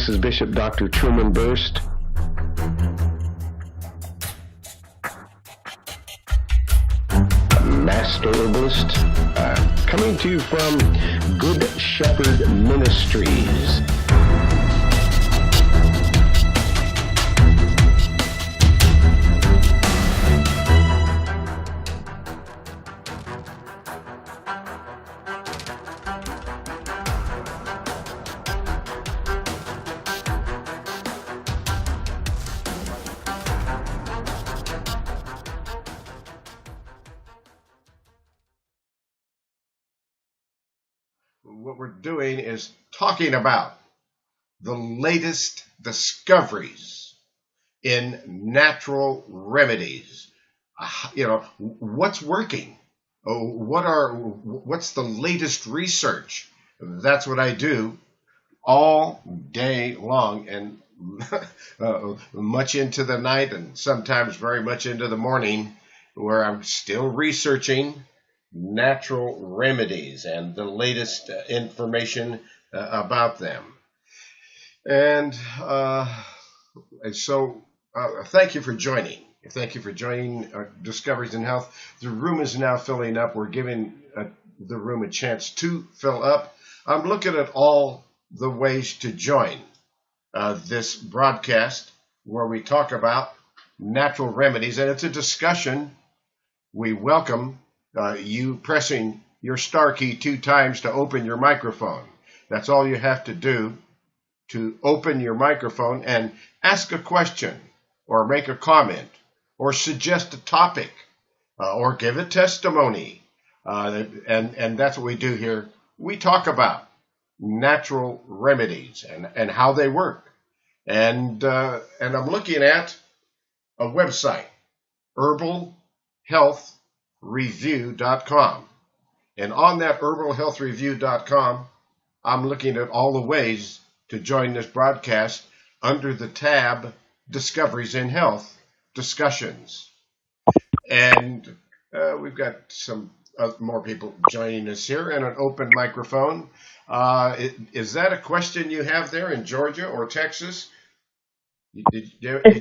This is Bishop Dr. Truman Burst. Master Herbalist, coming to you from Good Shepherd Ministries. What we're doing is talking about the latest discoveries in natural remedies. What's working? What's the latest research? That's what I do all day long, and much into the night, and sometimes very much into the morning, where I'm still researching natural remedies and the latest information about them. And so thank you for joining. Thank you for joining Discoveries in Health. The room is now filling up. We're giving the room a chance to fill up. I'm looking at all the ways to join this broadcast where we talk about natural remedies, and it's a discussion. We welcome you pressing your star key 2 times to open your microphone. That's all you have to do to open your microphone and ask a question or make a comment or suggest a topic or give a testimony. And that's what we do here. We talk about natural remedies and how they work. And I'm looking at a website, herbalhealthreview.com. And on that herbalhealthreview.com, I'm looking at all the ways to join this broadcast under the tab Discoveries in Health Discussions. And we've got some more people joining us here and an open microphone. Is that a question you have there in Georgia or Texas? It's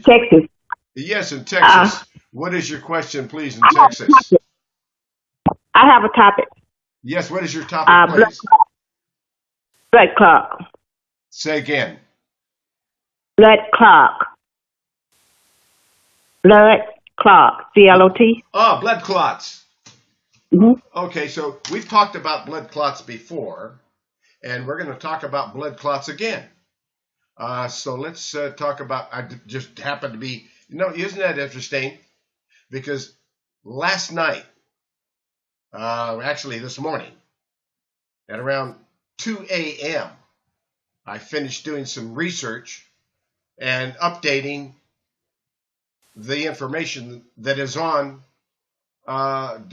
Texas. Yes, in Texas. What is your question, please, in Texas? I have a topic. Yes, what is your topic, please? Blood clot. Say again. Blood clot. Blood clot. C-L-O-T. Oh, blood clots. Mm-hmm. Okay, so we've talked about blood clots before, and we're going to talk about blood clots again. So let's talk about, I just happened to be, isn't that interesting? Because last night, actually this morning, at around 2 a.m., I finished doing some research and updating the information that is on the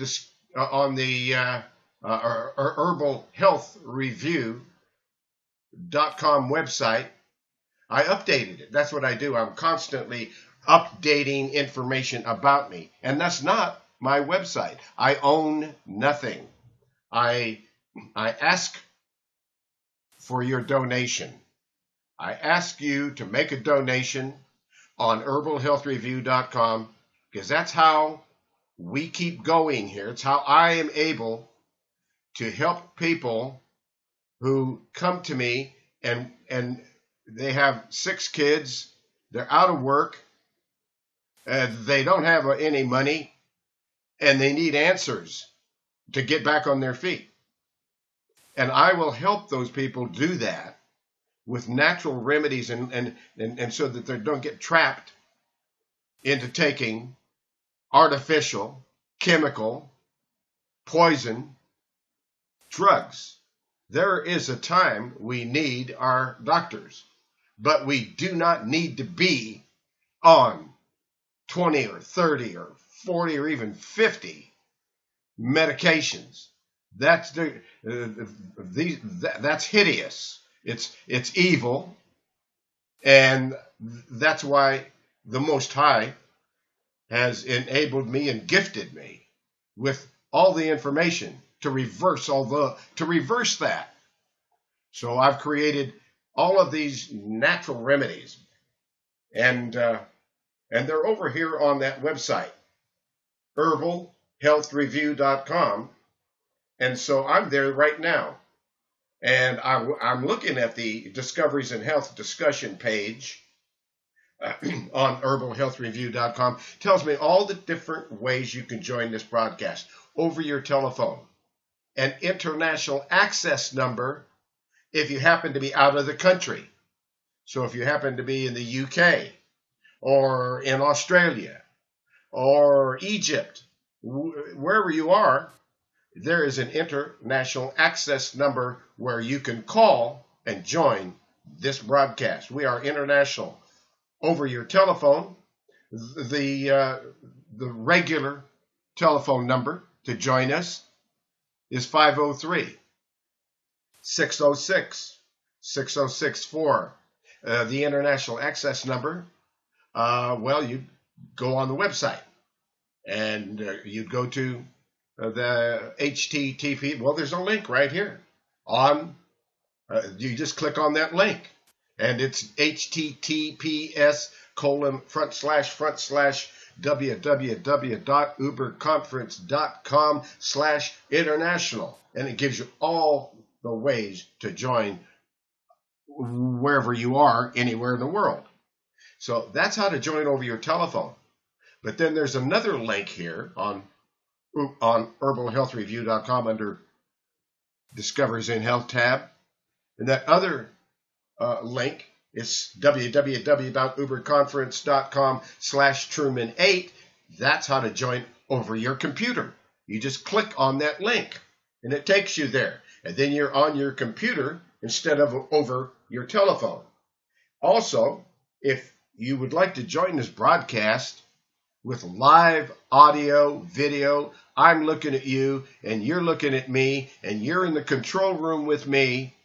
herbalhealthreview.com website. I updated it. That's what I do. I'm constantly updating information about me. And that's not my website. I own nothing. I ask for your donation. I ask you to make a donation on herbalhealthreview.com, because that's how we keep going here. It's how I am able to help people who come to me and they have 6 kids, they're out of work, they don't have any money, and they need answers to get back on their feet. And I will help those people do that with natural remedies and so that they don't get trapped into taking artificial, chemical, poison drugs. There is a time we need our doctors, but we do not need to be on 20 or 30 or 40 or even 50 medications. That's that's hideous. It's evil, and that's why the Most High has enabled me and gifted me with all the information to reverse that. So I've created all of these natural remedies. And they're over here on that website, herbalhealthreview.com. And so I'm there right now. And I'm looking at the Discoveries in Health discussion page on herbalhealthreview.com. Tells me all the different ways you can join this broadcast over your telephone. An international access number if you happen to be out of the country. So if you happen to be in the UK or in Australia or Egypt, wherever you are, there is an international access number where you can call and join this broadcast. We are international. Over your telephone, the regular telephone number to join us is 503-606-6064. The international access number, you go on the website and you go to the HTTP. Well, there's a link right here on. You just click on that link, and it's https://www.uberconference.com/international, and it gives you all the ways to join wherever you are, anywhere in the world. So that's how to join over your telephone. But then there's another link here on herbalhealthreview.com under Discoveries in Health tab. And that other link is www.uberconference.com/Truman8. That's how to join over your computer. You just click on that link and it takes you there. And then you're on your computer instead of over your telephone. Also, if you would like to join this broadcast with live audio, video, I'm looking at you and you're looking at me and you're in the control room with me,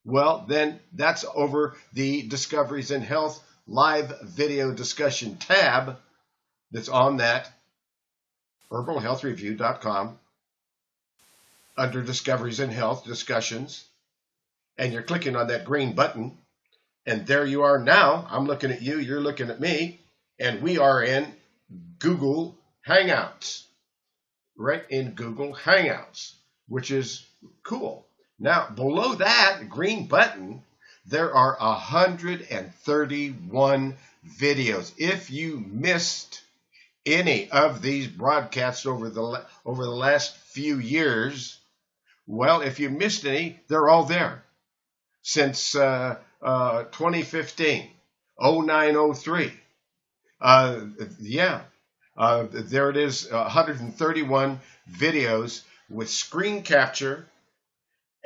well, then that's over the Discoveries in Health live video discussion tab that's on that herbalhealthreview.com under Discoveries in Health discussions. And you're clicking on that green button. And there you are now. I'm looking at you, you're looking at me, and we are in Google Hangouts. Right in Google Hangouts, which is cool. Now, below that green button, there are 131 videos. If you missed any of these broadcasts over the last few years, well, if you missed any, they're all there. Since 2015, 0903. There it is, 131 videos with screen capture.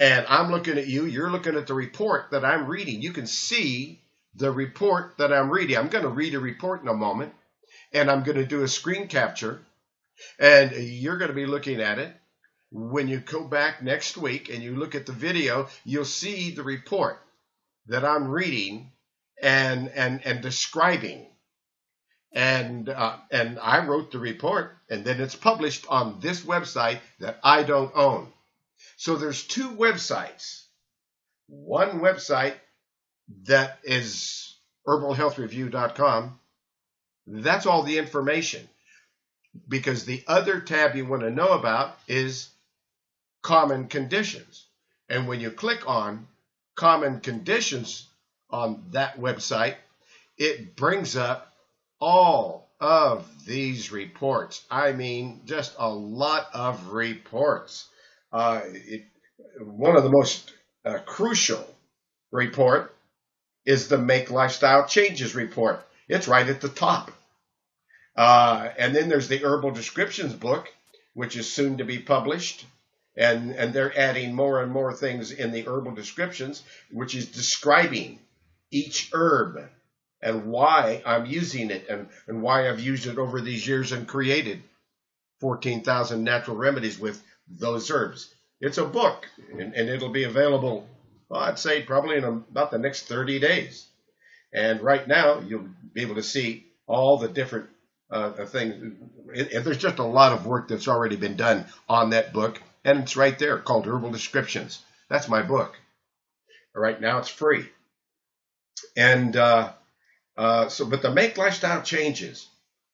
And I'm looking at you, you're looking at the report that I'm reading. You can see the report that I'm reading. I'm going to read a report in a moment, and I'm going to do a screen capture, and you're going to be looking at it. When you go back next week and you look at the video, you'll see the report that I'm reading and describing. And I wrote the report, and then it's published on this website that I don't own. So there's two websites. One website that is herbalhealthreview.com. That's all the information. Because the other tab you want to know about is common conditions. And when you click on common conditions on that website, it brings up all of these reports. I mean, just a lot of reports. One of the most crucial report is the Make Lifestyle Changes report. It's right at the top. And then there's the Herbal Descriptions book, which is soon to be published. And they're adding more and more things in the Herbal Descriptions, which is describing each herb and why I'm using it and why I've used it over these years and created 14,000 natural remedies with those herbs. It's a book, and it'll be available, well, I'd say probably in about the next 30 days. And right now, you'll be able to see all the different things. There's just a lot of work that's already been done on that book, and it's right there called Herbal Descriptions. That's my book. Right now, it's free. And but the make lifestyle changes,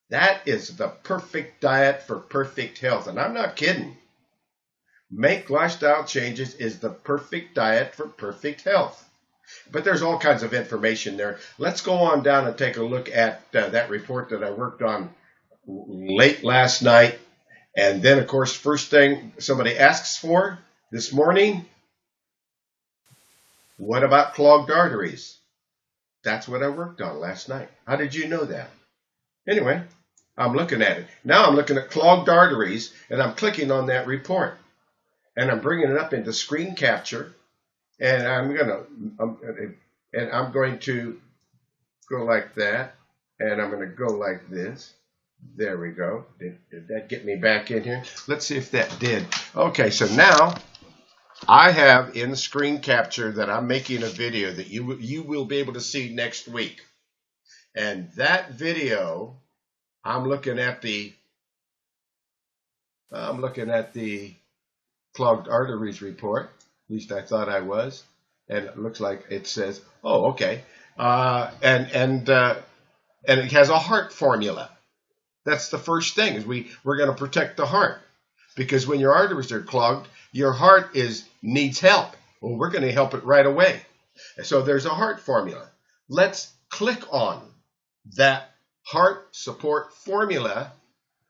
that is the perfect diet for perfect health. And I'm not kidding. Make lifestyle changes is the perfect diet for perfect health. But there's all kinds of information there. Let's go on down and take a look at that report that I worked on late last night. And then, of course, first thing somebody asks for this morning, what about clogged arteries? That's what I worked on last night. How did you know that? Anyway, I'm looking at it. Now I'm looking at clogged arteries, and I'm clicking on that report. And I'm bringing it up into screen capture. And I'm going to go like that, and I'm going to go like this. There we go. Did that get me back in here? Let's see if that did. Okay, so now I have in the screen capture that I'm making a video that you will be able to see next week. And that video, I'm looking at the clogged arteries report. At least I thought I was. And it looks like it says, oh, okay. And it has a heart formula. That's the first thing, is we're going to protect the heart. Because when your arteries are clogged, your heart needs help. Well, we're going to help it right away. So there's a heart formula. Let's click on that heart support formula.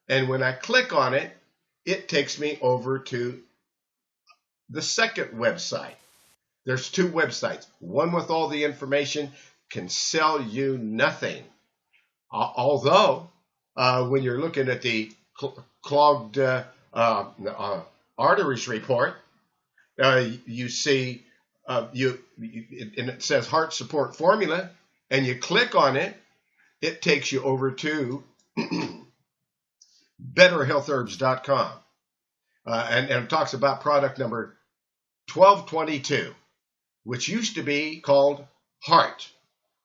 And when I click on it, it takes me over to the second website. There's two websites. One with all the information can sell you nothing. Although, when you're looking at the clogged arteries report, you see, and it says heart support formula, and you click on it, it takes you over to betterhealthherbs.com. And it talks about product number 1222, which used to be called Heart,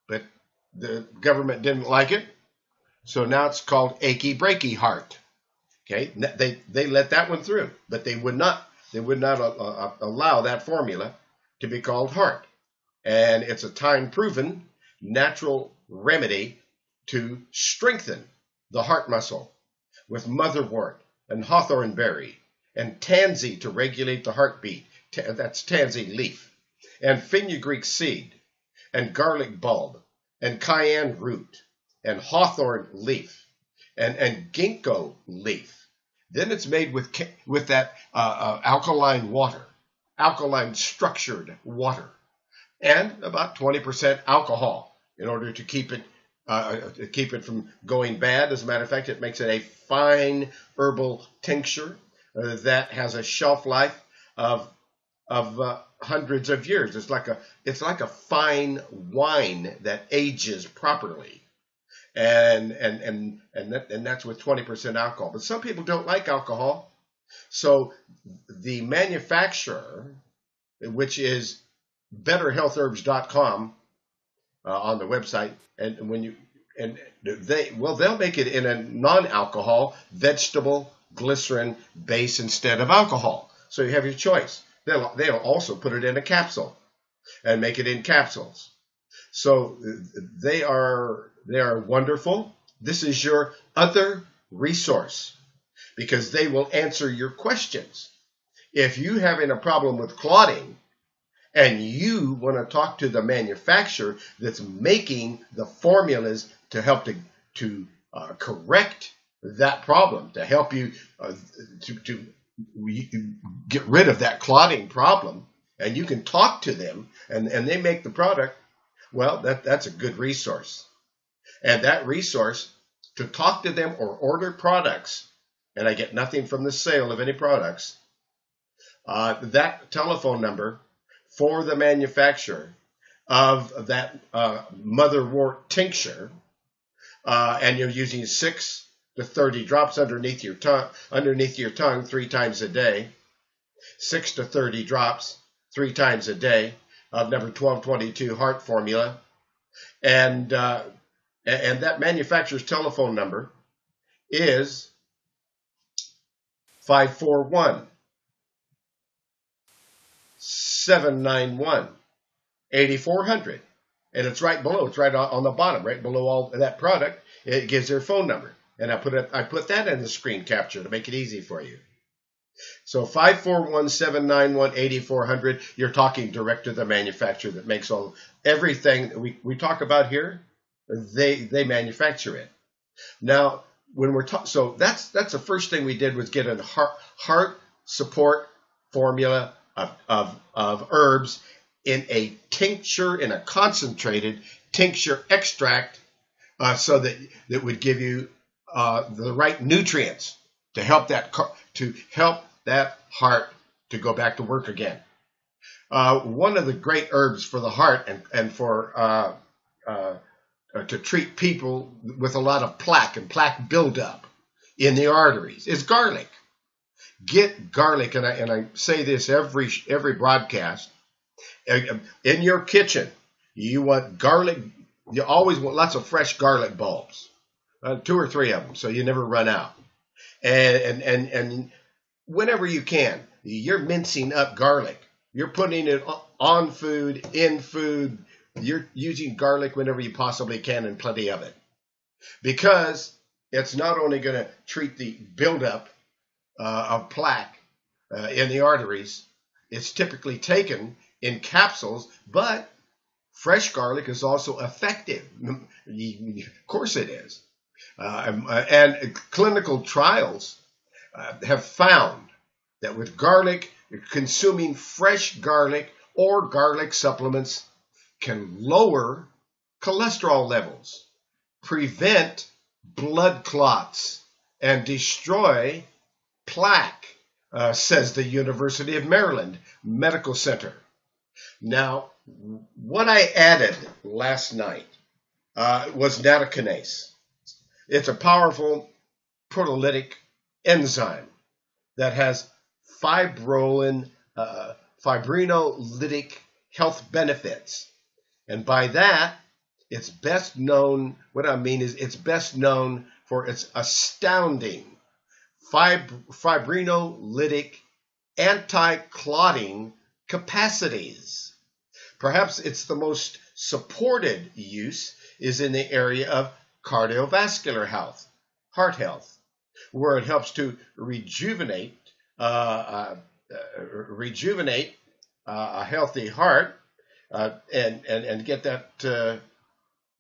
but the government didn't like it, so now it's called Achy Breaky Heart. Okay, they let that one through, but they would not allow that formula to be called Heart, and it's a time-proven natural remedy to strengthen the heart muscle with motherwort and hawthorn berry and tansy to regulate the heartbeat. That's tansy leaf, and fenugreek seed, and garlic bulb, and cayenne root, and hawthorn leaf, and ginkgo leaf. Then it's made with that alkaline water, alkaline structured water, and about 20% alcohol in order to keep it from going bad. As a matter of fact, it makes it a fine herbal tincture that has a shelf life of hundreds of years. It's like a fine wine that ages properly, and that's with 20% alcohol. But some people don't like alcohol, so the manufacturer, which is betterhealthherbs.com on the website, they'll make it in a non-alcohol vegetable glycerin base instead of alcohol. So you have your choice. They'll also put it in a capsule and make it in capsules. So they are wonderful. This is your other resource, because they will answer your questions. If you're having a problem with clotting and you want to talk to the manufacturer that's making the formulas to help to correct that problem, to help you to get rid of that clotting problem, and you can talk to them, and they make the product, well, that's a good resource. And that resource, to talk to them or order products, and I get nothing from the sale of any products, that telephone number for the manufacturer of that motherwort tincture, and you're using 6 to 30 drops underneath your tongue 3 times a day, 6 to 30 drops 3 times a day of number 1222 heart formula, and that manufacturer's telephone number is 541-791-8400. And it's right below. It's right on the bottom, right below all that product. It gives their phone number. And I put that in the screen capture to make it easy for you. So 541-791-8400, you're talking direct to the manufacturer that makes everything that we talk about here. They manufacture it. Now, when we're so that's the first thing we did was get a heart support formula of herbs in a tincture, in a concentrated tincture extract, so that would give you the right nutrients to help that heart to go back to work again. One of the great herbs for the heart and for to treat people with a lot of plaque and plaque buildup in the arteries is garlic. Get garlic, and I say this every broadcast. In your kitchen, you want garlic. You always want lots of fresh garlic bulbs, 2 or 3 of them, so you never run out. And whenever you can, you're mincing up garlic. You're putting it on food, in food. You're using garlic whenever you possibly can, and plenty of it, because it's not only going to treat the buildup of plaque in the arteries. It's typically taken in capsules, but fresh garlic is also effective. Of course it is. And clinical trials have found that with garlic, consuming fresh garlic or garlic supplements can lower cholesterol levels, prevent blood clots, and destroy plaque, says the University of Maryland Medical Center. Now, what I added last night was nattokinase. It's a powerful proteolytic enzyme that has fibrinolytic health benefits. And by that, it's best known for its astounding fibrinolytic anti-clotting capacities. Perhaps it's the most supported use is in the area of cardiovascular health, heart health, where it helps to rejuvenate a healthy heart, and get that. Let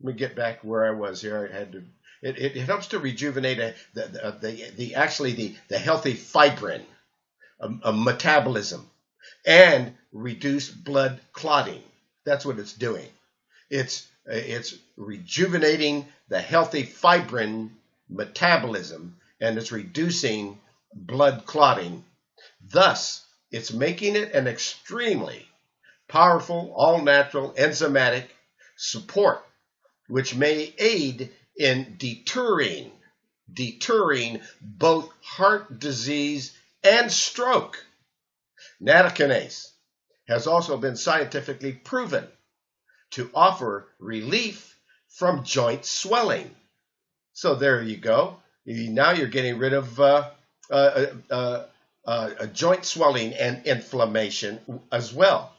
me get back where I was here. I had to. It helps to rejuvenate the healthy fibrin metabolism and reduce blood clotting. That's what it's doing. It's rejuvenating the healthy fibrin metabolism, and it's reducing blood clotting. Thus, it's making it an extremely powerful, all-natural enzymatic support, which may aid in deterring both heart disease and stroke. Nattokinase has also been scientifically proven to offer relief from joint swelling. So there you go. Now you're getting rid of joint swelling and inflammation as well.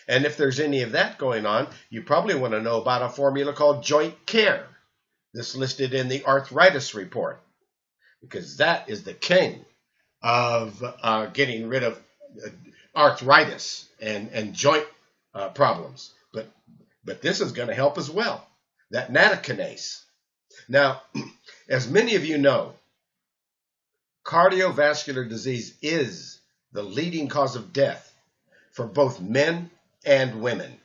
And if there's any of that going on, you probably want to know about a formula called Joint Care. This listed in the arthritis report, because that is the king of getting rid of arthritis and joint problems. But this is going to help as well, that nattokinase. Now, as many of you know, cardiovascular disease is the leading cause of death for both men and women.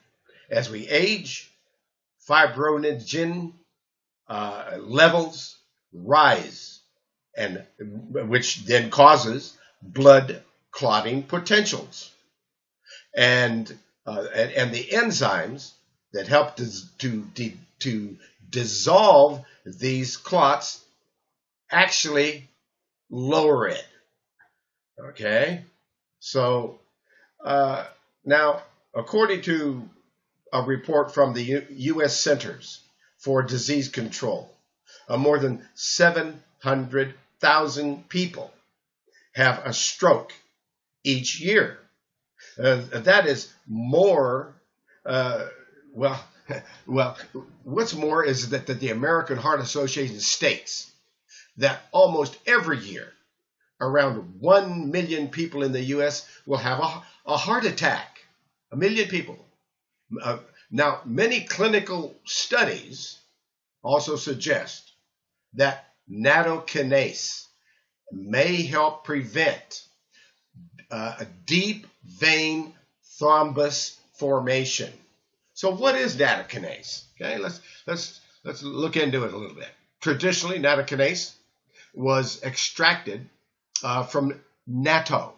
As we age, fibrinogen levels rise, and which then causes blood clotting potentials, and the enzymes that help to dissolve these clots actually lower it. Okay, so now, according to a report from the U.S. Centers for Disease Control, more than 700,000 people have a stroke each year. That is more, Well, what's more is that the American Heart Association states that almost every year, around 1 million people in the U.S. will have a heart attack. 1 million people. Now, many clinical studies also suggest that nattokinase may help prevent a deep vein thrombus formation. So, what is nattokinase? Okay, let's look into it a little bit. Traditionally, nattokinase was extracted from natto,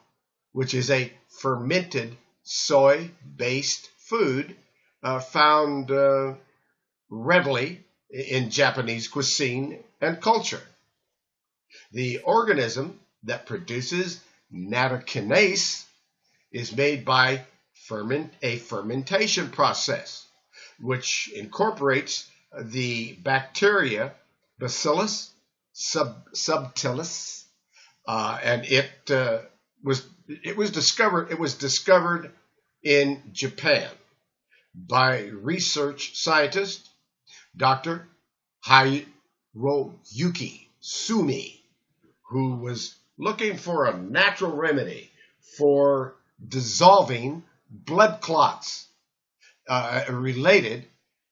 which is a fermented soy-based food found readily in Japanese cuisine and culture. The organism that produces nattokinase is made by a fermentation process, which incorporates the bacteria Bacillus subtilis, and it was discovered in Japan by research scientist Dr. Hiroyuki Sumi, who was looking for a natural remedy for dissolving blood clots related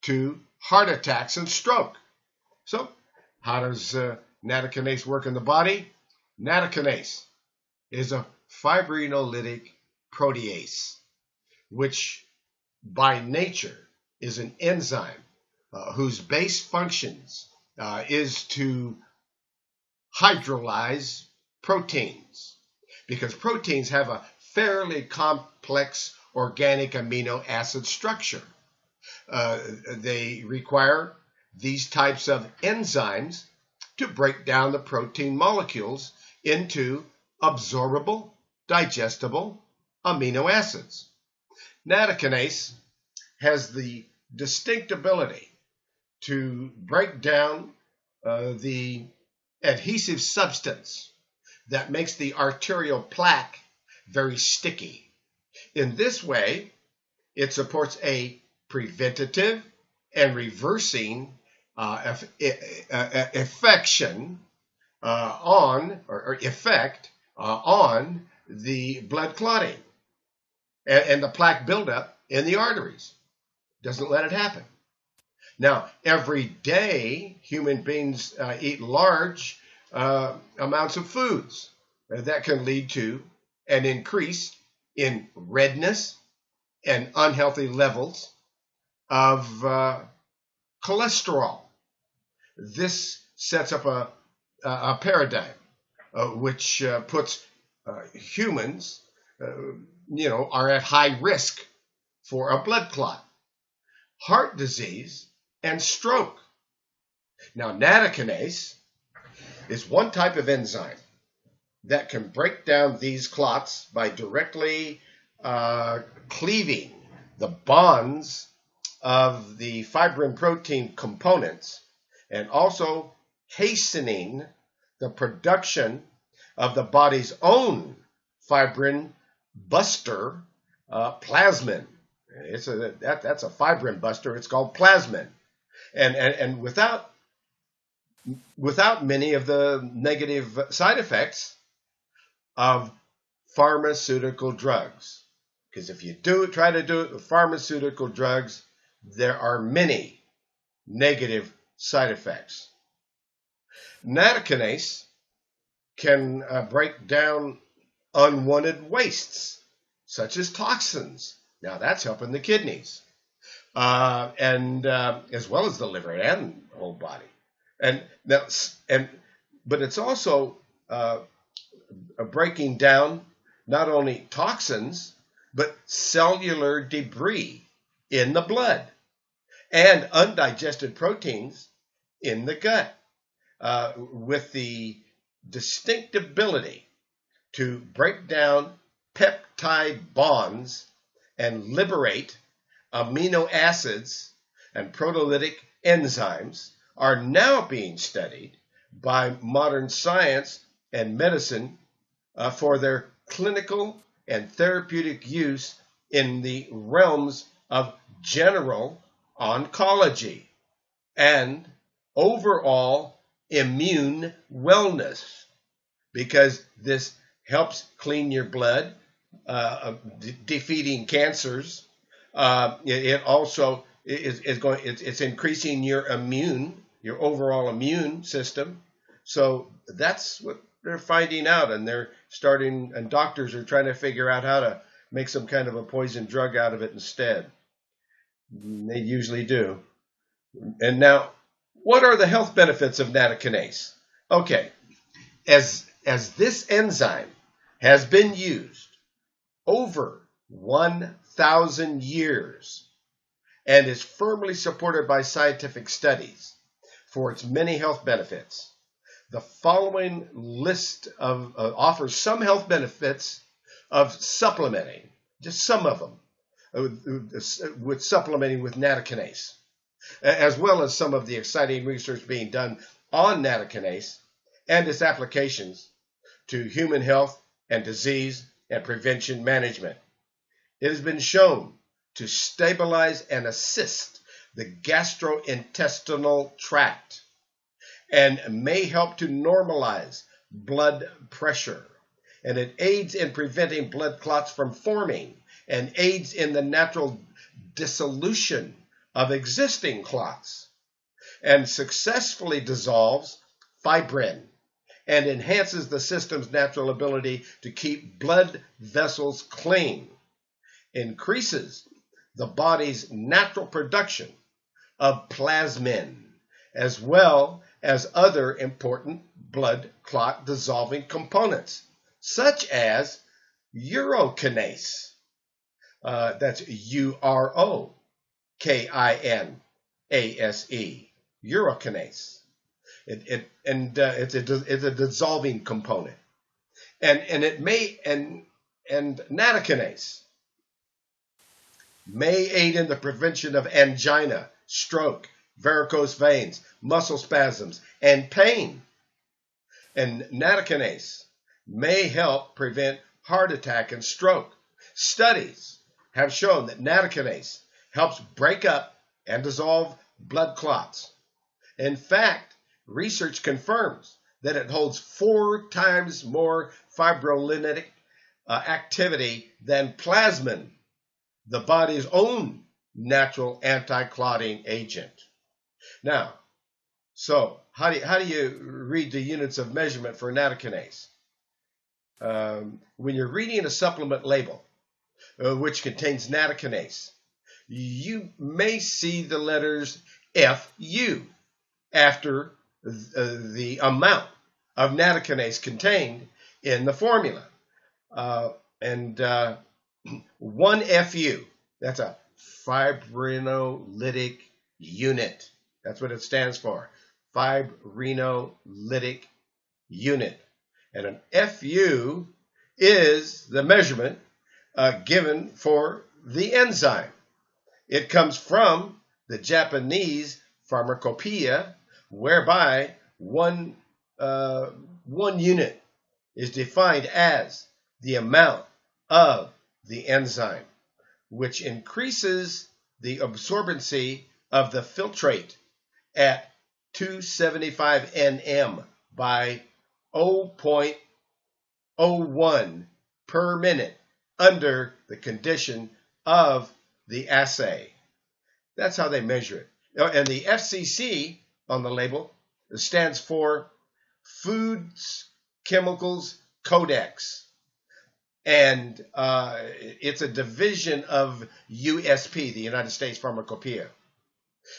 to heart attacks and stroke. So, how does nattokinase work in the body? Nattokinase is a fibrinolytic protease, which by nature is an enzyme whose base functions is to hydrolyze proteins, because proteins have a fairly complex organic amino acid structure. They require these types of enzymes to break down the protein molecules into absorbable, digestible amino acids. Nattokinase has the distinct ability to break down the adhesive substance that makes the arterial plaque very sticky. In this way, it supports a preventative and reversing effect on the blood clotting and the plaque buildup in the arteries. Doesn't let it happen. Now, every day, human beings eat large amounts of foods that can lead to an increase in redness and unhealthy levels of cholesterol. This sets up a paradigm which puts humans, are at high risk for a blood clot, heart disease, and stroke. Now, nattokinase is one type of enzyme that can break down these clots by directly cleaving the bonds of the fibrin protein components and also hastening the production of the body's own fibrin buster plasmin. That's a fibrin buster. It's called plasmin. And without many of the negative side effects of pharmaceutical drugs. Because if you try to do it with pharmaceutical drugs, there are many negative side effects. Nattokinase can break down unwanted wastes, such as toxins. Now that's helping the kidneys, and as well as the liver and the whole body. But it's also breaking down not only toxins, but cellular debris in the blood and undigested proteins in the gut, with the distinct ability to break down peptide bonds and liberate amino acids and proteolytic enzymes, are now being studied by modern science and medicine for their clinical and therapeutic use in the realms of general oncology, and overall immune wellness, because this helps clean your blood, defeating cancers. It also it's increasing your overall immune system. So that's what they're finding out, and and doctors are trying to figure out how to make some kind of a poison drug out of it instead. They usually do. And now, what are the health benefits of nattokinase? Okay, as this enzyme has been used over 1,000 years and is firmly supported by scientific studies for its many health benefits, the following list offers some health benefits of supplementing, just some of them, with supplementing with nattokinase, as well as some of the exciting research being done on nattokinase and its applications to human health and disease and prevention management. It has been shown to stabilize and assist the gastrointestinal tract and may help to normalize blood pressure. And it aids in preventing blood clots from forming and aids in the natural dissolution of existing clots, and successfully dissolves fibrin and enhances the system's natural ability to keep blood vessels clean, increases the body's natural production of plasmin, as well as other important blood clot dissolving components, such as urokinase. That's urokinase, urokinase. It's a dissolving component, and nattokinase may aid in the prevention of angina, stroke, varicose veins, muscle spasms, and pain. And nattokinase may help prevent heart attack and stroke. Studies have shown that nattokinase helps break up and dissolve blood clots. In fact, research confirms that it holds 4 times more fibrolytic activity than plasmin, the body's own natural anti-clotting agent. Now, so how do you read the units of measurement for nattokinase? When you're reading a supplement label, which contains nattokinase, you may see the letters FU after the amount of nattokinase contained in the formula. One FU, that's a fibrinolytic unit. That's what it stands for, fibrinolytic unit. And an FU is the measurement given for the enzyme. It comes from the Japanese pharmacopoeia, whereby one unit is defined as the amount of the enzyme, which increases the absorbency of the filtrate at 275 nm by 0.01 per minute under the condition of the assay. That's how they measure it. And the FCC on the label stands for Foods Chemicals Codex. And it's a division of USP, the United States Pharmacopoeia.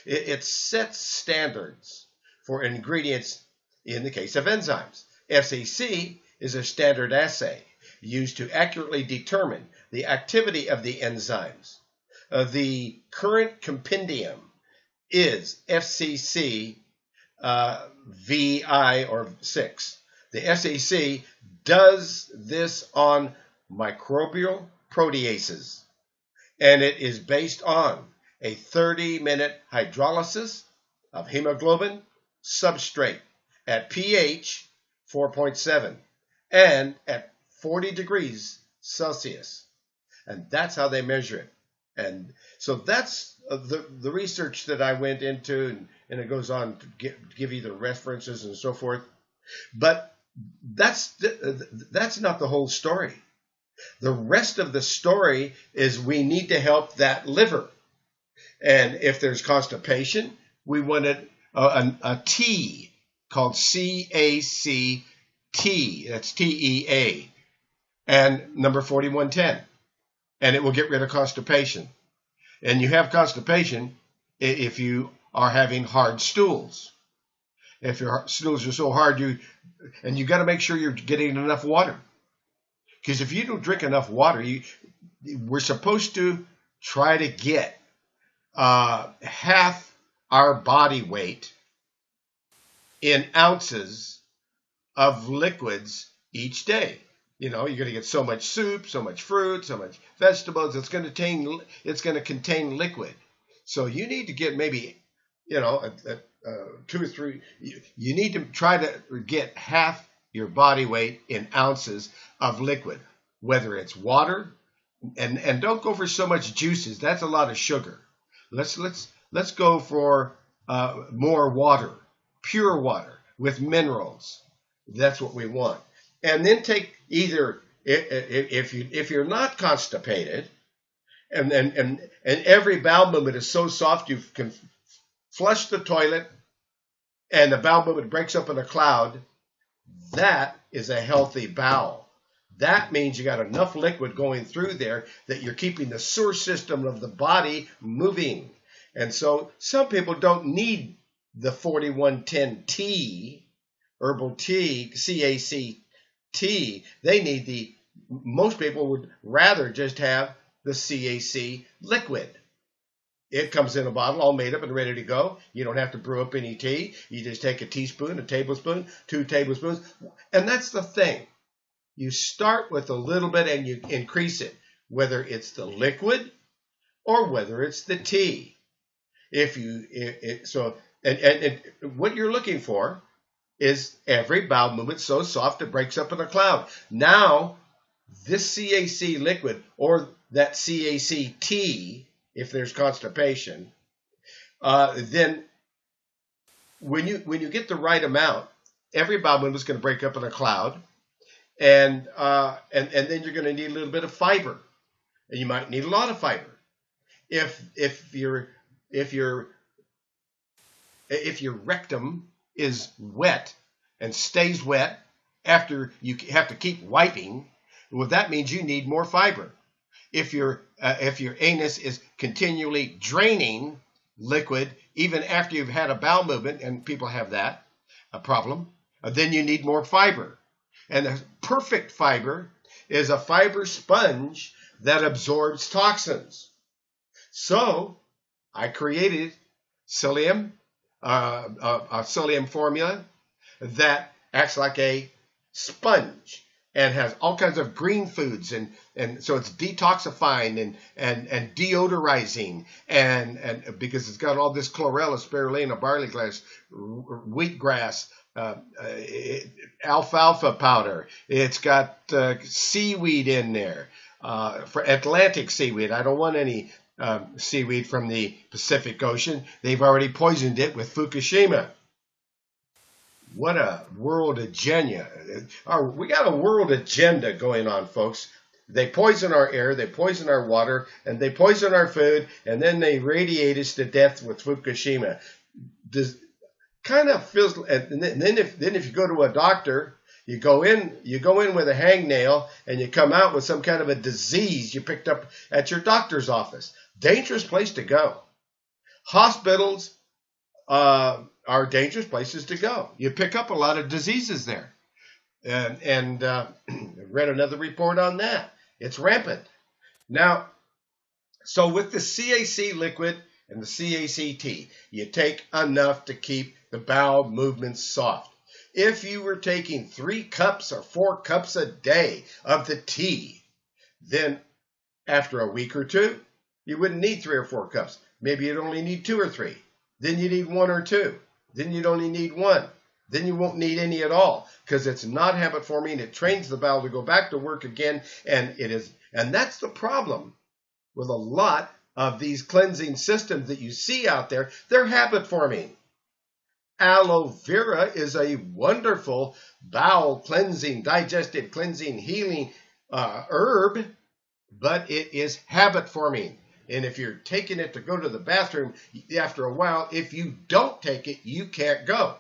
It sets standards for ingredients in the case of enzymes. FCC is a standard assay used to accurately determine the activity of the enzymes. The current compendium is FCC VI or 6. The FCC does this on microbial proteases, and it is based on a 30-minute hydrolysis of hemoglobin substrate at pH 4.7 and at 40 degrees Celsius. And that's how they measure it. And so that's the research that I went into, and it goes on to give you the references and so forth. But that's not the whole story. The rest of the story is we need to help that liver. And if there's constipation, we want a tea called CACT. That's TEA. And number 4110. And it will get rid of constipation. And you have constipation if you are having hard stools. If your stools are so hard, you got to make sure you're getting enough water. Because if you don't drink enough water, we're supposed to try to get half our body weight in ounces of liquids each day. You're going to get so much soup, so much fruit, so much vegetables. It's going to contain liquid. So you need to get maybe, 2 or 3. You need to try to get half your body weight in ounces of liquid, whether it's water, and don't go for so much juices. That's a lot of sugar. Let's go for more water, pure water with minerals. That's what we want. And then take either, if you're not constipated, and every bowel movement is so soft you can flush the toilet and the bowel movement breaks up in a cloud, that is a healthy bowel. That means you got enough liquid going through there that you're keeping the sewer system of the body moving. And so some people don't need the 4110T, herbal tea, CACT. Most people would rather just have the CAC liquid. It comes in a bottle all made up and ready to go. You don't have to brew up any tea. You just take a teaspoon, a tablespoon, 2 tablespoons. And that's the thing. You start with a little bit and you increase it, whether it's the liquid or whether it's the tea. What you're looking for is every bowel movement so soft it breaks up in a cloud. Now, this CAC liquid or that CACT, if there's constipation, then when you get the right amount, every bowel movement is going to break up in a cloud, and then you're going to need a little bit of fiber, and you might need a lot of fiber. If your rectum is wet and stays wet after you have to keep wiping, well, that means you need more fiber. If your anus is continually draining liquid, even after you've had a bowel movement, and people have that, a problem, then you need more fiber. And the perfect fiber is a fiber sponge that absorbs toxins. So I created psyllium, a psyllium formula that acts like a sponge and has all kinds of green foods, and so it's detoxifying and deodorizing, and because it's got all this chlorella, spirulina, barley grass, wheatgrass, alfalfa powder. It's got seaweed in there, for Atlantic seaweed. I don't want any seaweed from the Pacific Ocean. They've already poisoned it with Fukushima. What a world agenda. We got a world agenda going on, folks. They poison our air, they poison our water, and they poison our food, and then they radiate us to death with Fukushima. Kind of feels, and then if you go to a doctor, you go in with a hangnail, and you come out with some kind of a disease you picked up at your doctor's office. Dangerous place to go. Hospitals are dangerous places to go. You pick up a lot of diseases there. And read another report on that. It's rampant. Now, so with the CAC liquid and the CACT, you take enough to keep the bowel movements soft. If you were taking 3 cups or 4 cups a day of the tea, then after a week or two, you wouldn't need 3 or 4 cups. Maybe you'd only need 2 or 3. Then you need 1 or 2. Then you'd only need 1. Then you won't need any at all, because it's not habit forming. It trains the bowel to go back to work again, and that's the problem with a lot of these cleansing systems that you see out there, they're habit forming. Aloe vera is a wonderful bowel cleansing, digestive cleansing, healing herb, but it is habit forming. And if you're taking it to go to the bathroom, after a while, if you don't take it, you can't go.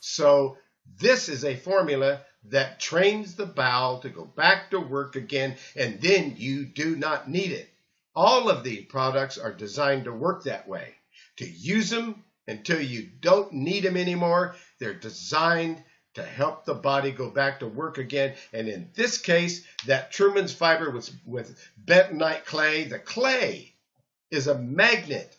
So this is a formula that trains the bowel to go back to work again, and then you do not need it. All of these products are designed to work that way, to use them until you don't need them anymore. They're designed to help the body go back to work again. And in this case, that Truman's fiber with bentonite clay, the clay is a magnet,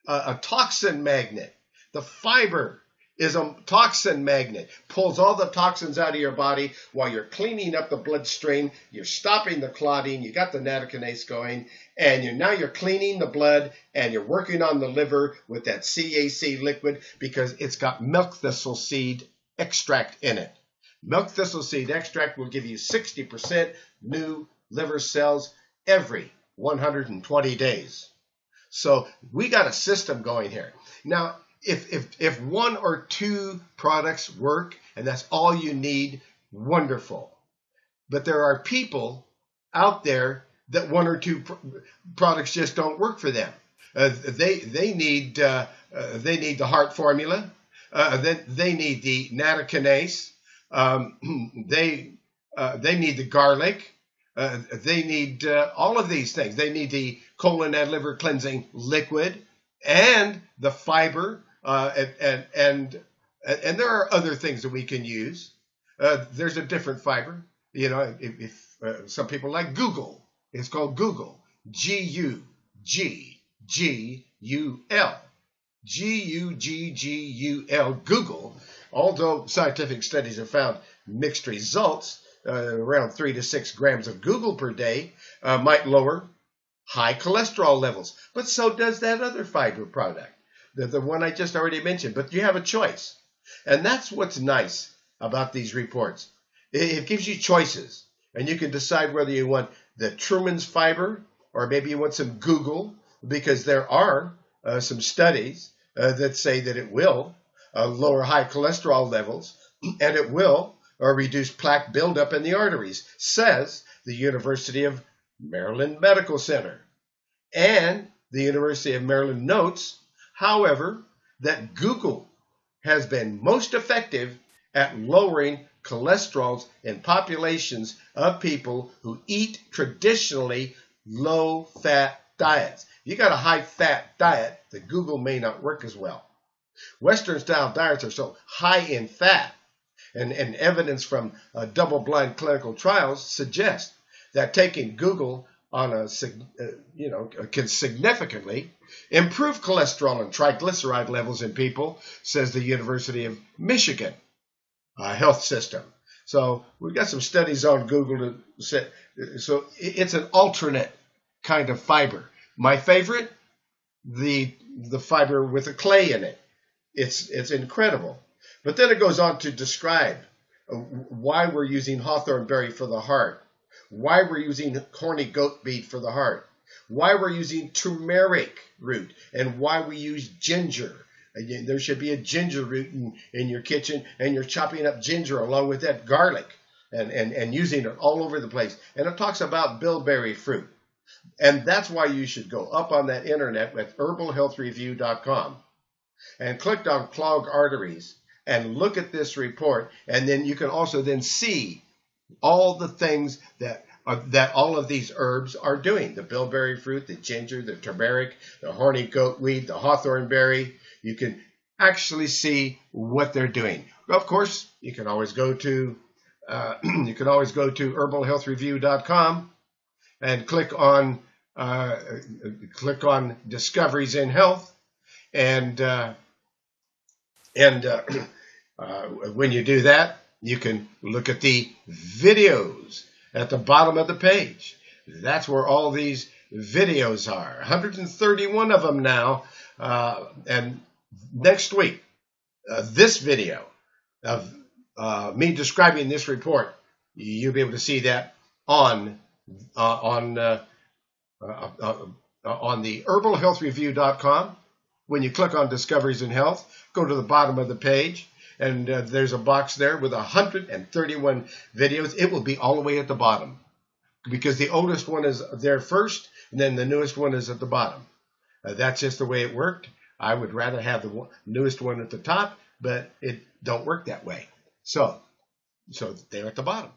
a toxin magnet. The fiber is a toxin magnet, pulls all the toxins out of your body while you're cleaning up the bloodstream, you're stopping the clotting, you got the nattokinase going, and now you're cleaning the blood, and you're working on the liver with that CAC liquid because it's got milk thistle seed extract in it. Milk thistle seed extract will give you 60% new liver cells every 120 days. So we got a system going here. Now, if one or two products work and that's all you need, wonderful. But there are people out there that one or two products just don't work for them. They need the heart formula. They need the nattokinase. They need the garlic. They need all of these things. They need the colon and liver cleansing liquid and the fiber. And there are other things that we can use. There's a different fiber. You know, if some people like Google, it's called Google. Guggul. Guggul. Google. Although scientific studies have found mixed results, around 3 to 6 grams of Google per day might lower high cholesterol levels. But so does that other fiber product, the one I just already mentioned. But you have a choice. And that's what's nice about these reports. It gives you choices. And you can decide whether you want the Truman's fiber or maybe you want some Google, because there are some studies that say that it will lower high cholesterol levels and it will reduce plaque buildup in the arteries, says the University of Maryland Medical Center. And the University of Maryland notes, however, that Google has been most effective at lowering cholesterols in populations of people who eat traditionally low-fat diets. You got a high-fat diet, the Google may not work as well. Western-style diets are so high in fat, and evidence from double-blind clinical trials suggest that taking Google on can significantly improve cholesterol and triglyceride levels in people, says the University of Michigan health system. So we've got some studies on Google to say, so it's an alternate kind of fiber. My favorite, the fiber with a clay in it. It's incredible. But then it goes on to describe why we're using hawthorn berry for the heart, why we're using horny goat beet for the heart, why we're using turmeric root, and why we use ginger. Again, there should be a ginger root in your kitchen, and you're chopping up ginger along with that garlic and using it all over the place. And it talks about bilberry fruit. And that's why you should go up on that internet at herbalhealthreview.com and click on clogged arteries and look at this report. And then you can also then see all the things that all of these herbs are doing. The bilberry fruit, the ginger, the turmeric, the horny goat weed, the hawthorn berry. You can actually see what they're doing. Of course, you can always go to herbalhealthreview.com and click on Discoveries in Health, and when you do that, you can look at the videos at the bottom of the page. That's where all these videos are. 131 of them now, and next week, this video of me describing this report, you'll be able to see that on on the herbalhealthreview.com. When you click on Discoveries in Health, go to the bottom of the page, and there's a box there with 131 videos. It will be all the way at the bottom because the oldest one is there first, and then the newest one is at the bottom. That's just the way it worked. I would rather have the newest one at the top, but it don't work that way. So they're at the bottom.